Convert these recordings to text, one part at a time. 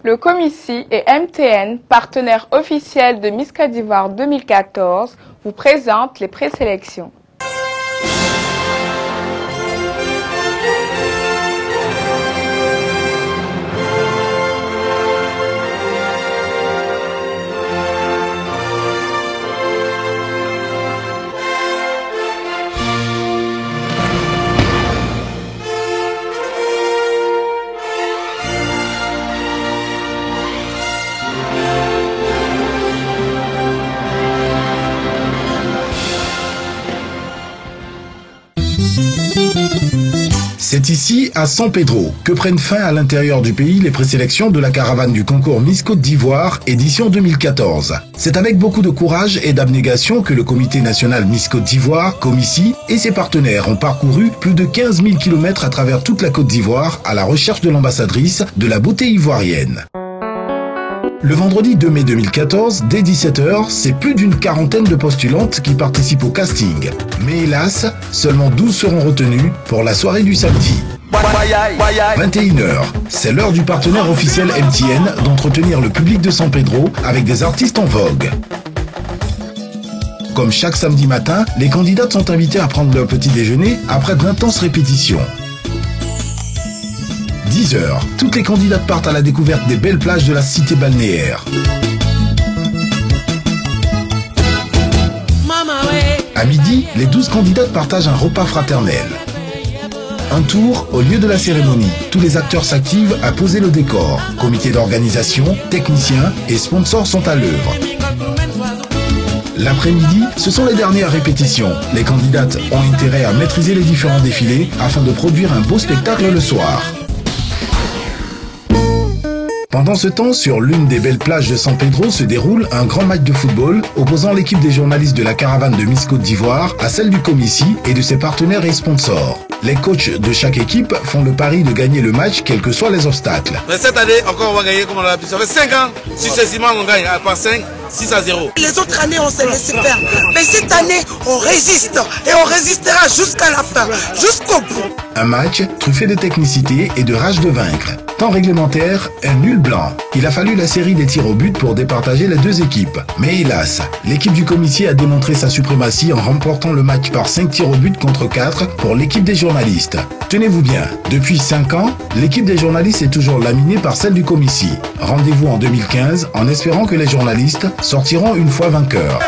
Le Comici et MTN, partenaires officiels de Miss Côte d'Ivoire 2014, vous présentent les présélections. C'est ici, à San Pedro, que prennent fin à l'intérieur du pays les présélections de la caravane du concours Miss Côte d'Ivoire, édition 2014. C'est avec beaucoup de courage et d'abnégation que le Comité national Miss Côte d'Ivoire, Comici, et ses partenaires ont parcouru plus de 15 000 km à travers toute la Côte d'Ivoire à la recherche de l'ambassadrice de la beauté ivoirienne. Le vendredi 2 mai 2014, dès 17h, c'est plus d'une quarantaine de postulantes qui participent au casting. Mais hélas, seulement 12 seront retenues pour la soirée du samedi. 21h, c'est l'heure du partenaire officiel MTN d'entretenir le public de San Pedro avec des artistes en vogue. Comme chaque samedi matin, les candidates sont invitées à prendre leur petit déjeuner après d'intenses répétitions. 10h, toutes les candidates partent à la découverte des belles plages de la cité balnéaire. À midi, les 12 candidates partagent un repas fraternel. Un tour au lieu de la cérémonie. Tous les acteurs s'activent à poser le décor. Comité d'organisation, techniciens et sponsors sont à l'œuvre. L'après-midi, ce sont les dernières répétitions. Les candidates ont intérêt à maîtriser les différents défilés afin de produire un beau spectacle le soir. Pendant ce temps, sur l'une des belles plages de San Pedro se déroule un grand match de football opposant l'équipe des journalistes de la caravane de Miss Côte d'Ivoire à celle du Comici et de ses partenaires et sponsors. Les coachs de chaque équipe font le pari de gagner le match quels que soient les obstacles. Mais cette année, encore on va gagner comme on l'a l'habitude. Ça fait 5 ans, successivement on gagne, à part 5, 6-0. Les autres années on s'est laissé faire, mais cette année on résiste et on résistera jusqu'à la fin, jusqu'au bout. Un match truffé de technicité et de rage de vaincre. Temps réglementaire, un nul blanc. Il a fallu la série des tirs au but pour départager les deux équipes. Mais hélas, l'équipe du Comici a démontré sa suprématie en remportant le match par 5 tirs au but contre 4 pour l'équipe des journalistes. Tenez-vous bien, depuis 5 ans, l'équipe des journalistes est toujours laminée par celle du Comici. Rendez-vous en 2015 en espérant que les journalistes sortiront une fois vainqueurs.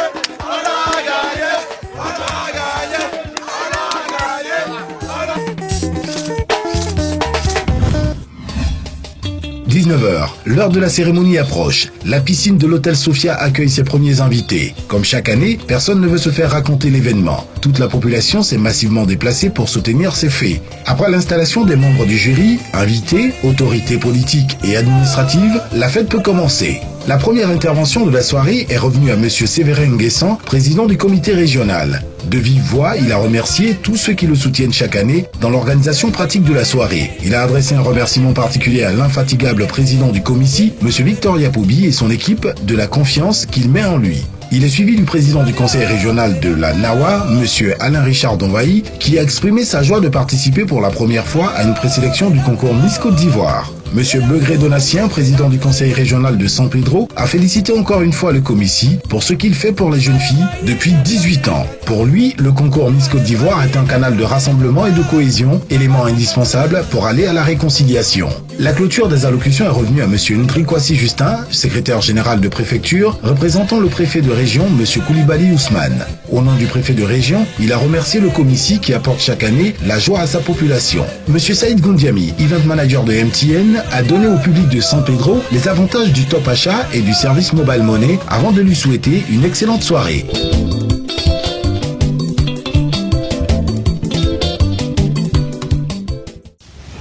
19h, l'heure de la cérémonie approche. La piscine de l'hôtel Sophia accueille ses premiers invités. Comme chaque année, personne ne veut se faire raconter l'événement. Toute la population s'est massivement déplacée pour soutenir ces faits. Après l'installation des membres du jury, invités, autorités politiques et administratives, la fête peut commencer. La première intervention de la soirée est revenue à M. Séverin Nguessan, président du comité régional. De vive voix, il a remercié tous ceux qui le soutiennent chaque année dans l'organisation pratique de la soirée. Il a adressé un remerciement particulier à l'infatigable président du Comici, M. Victor Yapoubi et son équipe de la confiance qu'il met en lui. Il est suivi du président du conseil régional de la Nawa, M. Alain-Richard Donvaï, qui a exprimé sa joie de participer pour la première fois à une présélection du concours Miss Côte d'Ivoire. Monsieur Begré Donatien, président du conseil régional de San Pedro, a félicité encore une fois le Comici pour ce qu'il fait pour les jeunes filles depuis 18 ans. Pour lui, le concours Miss Côte d'Ivoire est un canal de rassemblement et de cohésion, élément indispensable pour aller à la réconciliation. La clôture des allocutions est revenue à monsieur Ndrikwasi Justin, secrétaire général de préfecture, représentant le préfet de région, monsieur Koulibaly Ousmane. Au nom du préfet de région, il a remercié le Comici qui apporte chaque année la joie à sa population. Monsieur Saïd Goundiami, event manager de MTN, a donné au public de San Pedro les avantages du top achat et du service mobile money avant de lui souhaiter une excellente soirée.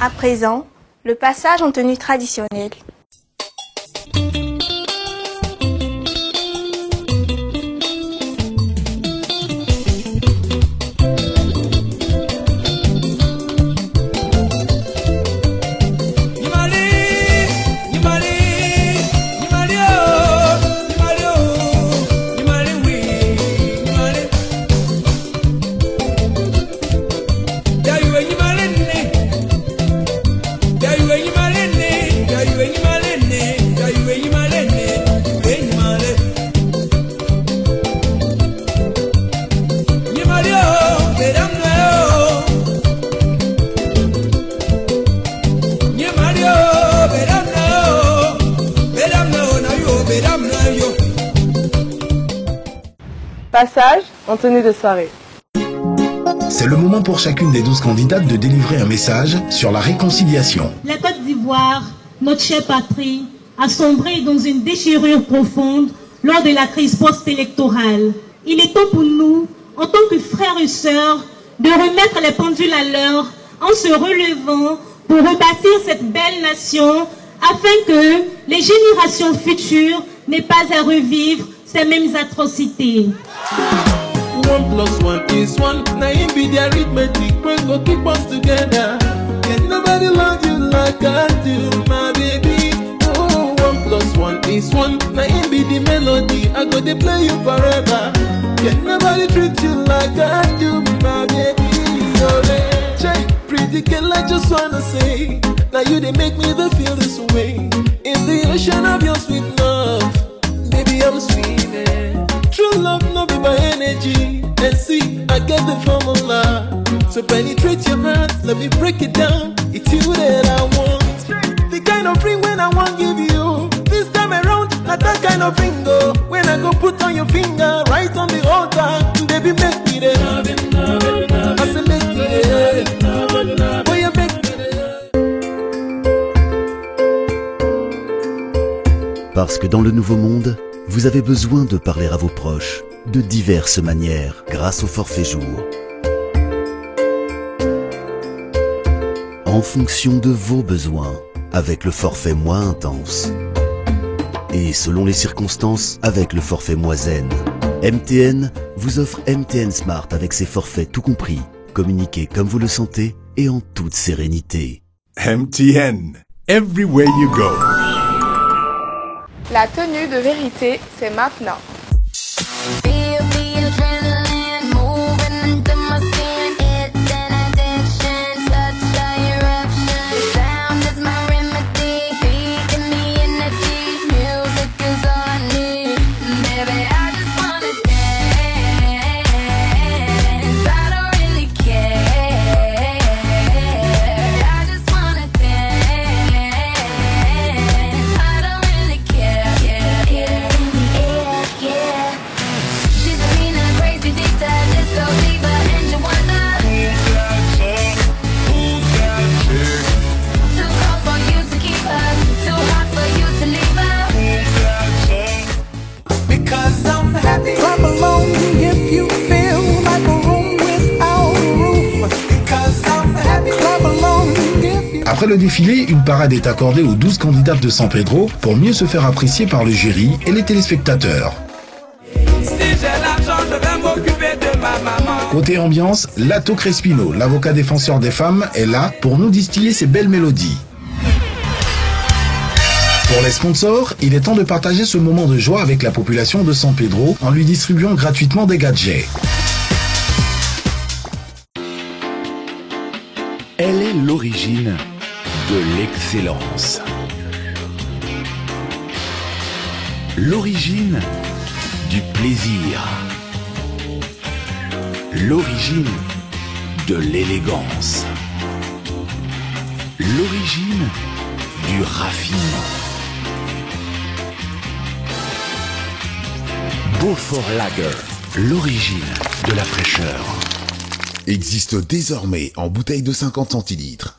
À présent, le passage en tenue traditionnelle. Yeah, you ain't my lady. Passage en tenue de soirée. C'est le moment pour chacune des 12 candidates de délivrer un message sur la réconciliation. La Côte d'Ivoire, notre chère patrie, a sombré dans une déchirure profonde lors de la crise post-électorale. Il est temps pour nous, en tant que frères et sœurs, de remettre les pendules à l'heure en se relevant pour rebâtir cette belle nation afin que les générations futures n'aient pas à revivre ces mêmes atrocités. 1 + 1 is 1. Now it be the arithmetic, we go keep us together. Can nobody love you like I do, my baby? Oh, 1 + 1 is 1. Now it be the melody, I go to play you forever. Can nobody treat you like I do, my baby? Oh, hey, pretty girl, I just wanna say, now you they make me feel this way. In the ocean of your sweet love, baby I'm swimming. True love no be my energy. And see, I get the formula. So penetrate your heart, let me break it down. It's you that I want. The kind of ring when I want give you. This time around, not that kind of ring go. When I go put on your finger, right on the altar. Baby, make me there. I say make me there. Oh, you make me there. Parce que dans le nouveau monde, vous avez besoin de parler à vos proches de diverses manières grâce au forfait jour. En fonction de vos besoins, avec le forfait moins intense. Et selon les circonstances, avec le forfait moins zen. MTN vous offre MTN Smart avec ses forfaits tout compris. Communiquez comme vous le sentez et en toute sérénité. MTN, everywhere you go. La tenue de vérité, c'est maintenant. Après le défilé, une parade est accordée aux 12 candidates de San Pedro pour mieux se faire apprécier par le jury et les téléspectateurs. Côté ambiance, Lato Crespino, l'avocat défenseur des femmes, est là pour nous distiller ses belles mélodies. Pour les sponsors, il est temps de partager ce moment de joie avec la population de San Pedro en lui distribuant gratuitement des gadgets. Elle est l'origine de l'excellence. L'origine du plaisir. L'origine de l'élégance. L'origine du raffinement. Beaufort Lager, l'origine de la fraîcheur. Existe désormais en bouteille de 50 centilitres.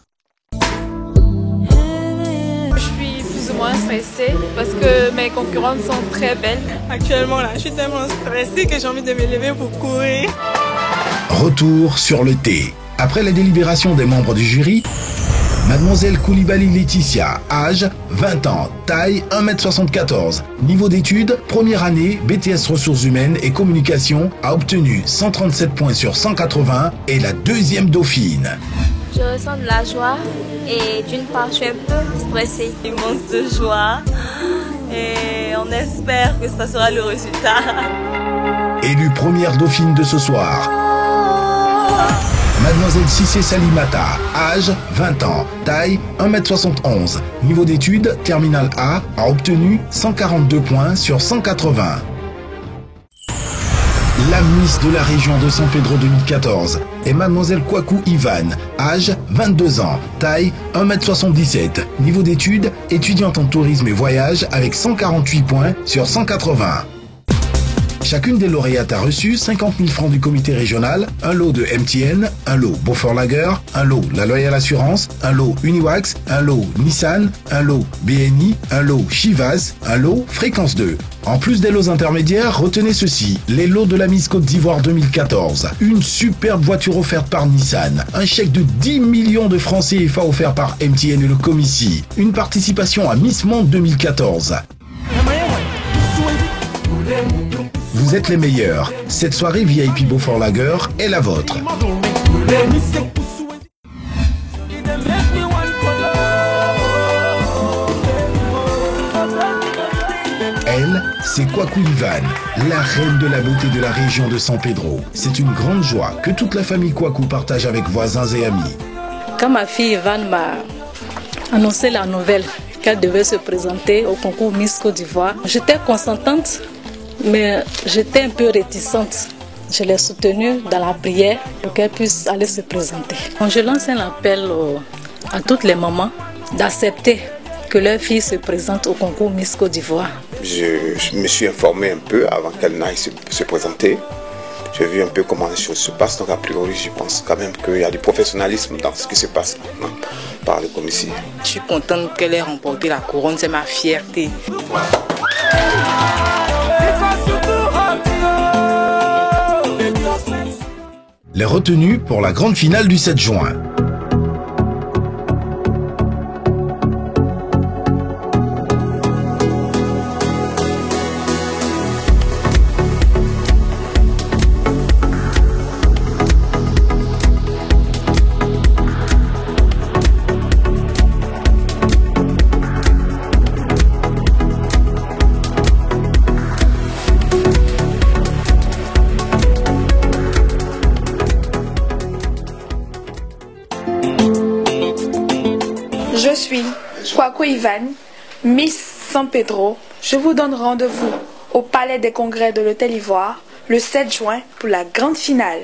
Je suis plus ou moins stressée parce que mes concurrentes sont très belles. Actuellement là, je suis tellement stressée que j'ai envie de me lever pour courir. Retour sur le thé. Après la délibération des membres du jury, Mademoiselle Koulibaly Laetitia, âge 20 ans, taille 1m74, niveau d'études, première année, BTS Ressources Humaines et Communication, a obtenu 137 points sur 180 et la deuxième dauphine. Je ressens de la joie et d'une part je suis un peu stressée. Immense de joie et on espère que ça sera le résultat. Élue première dauphine de ce soir. Mademoiselle Cissé Salimata, âge 20 ans, taille 1m71, niveau d'études, terminale A, a obtenu 142 points sur 180. La Miss de la région de San Pedro 2014 est Mademoiselle Kwaku Ivan, âge 22 ans, taille 1m77, niveau d'études, étudiante en tourisme et voyage avec 148 points sur 180. Chacune des lauréates a reçu 50 000 francs du comité régional, un lot de MTN, un lot Beaufort Lager, un lot La Loyale Assurance, un lot Uniwax, un lot Nissan, un lot BNI, un lot Chivas, un lot Fréquence 2. En plus des lots intermédiaires, retenez ceci, les lots de la Miss Côte d'Ivoire 2014. Une superbe voiture offerte par Nissan, un chèque de 10 millions de francs CFA offert par MTN et le Comici, une participation à Miss Monde 2014. Vous êtes les meilleurs. Cette soirée VIP Beaufort Lager est la vôtre. Elle, c'est Kwaku Ivan, la reine de la beauté de la région de San Pedro. C'est une grande joie que toute la famille Kwaku partage avec voisins et amis. Quand ma fille Ivan m'a annoncé la nouvelle qu'elle devait se présenter au concours Miss Côte d'Ivoire, j'étais consentante, mais j'étais un peu réticente. Je l'ai soutenue dans la prière pour qu'elle puisse aller se présenter. Je lance un appel à toutes les mamans d'accepter que leur fille se présente au concours Miss Côte d'Ivoire. Je me suis informé un peu avant qu'elle n'aille se présenter. J'ai vu un peu comment les choses se passent. Donc a priori, je pense quand même qu'il y a du professionnalisme dans ce qui se passe maintenant par le commissaire. Je suis contente qu'elle ait remporté la couronne, c'est ma fierté. Les retenues pour la grande finale du 7 juin. Je suis Kwaku Ivan, Miss San Pedro. Je vous donne rendez-vous au Palais des Congrès de l'Hôtel Ivoire le 7 juin pour la grande finale.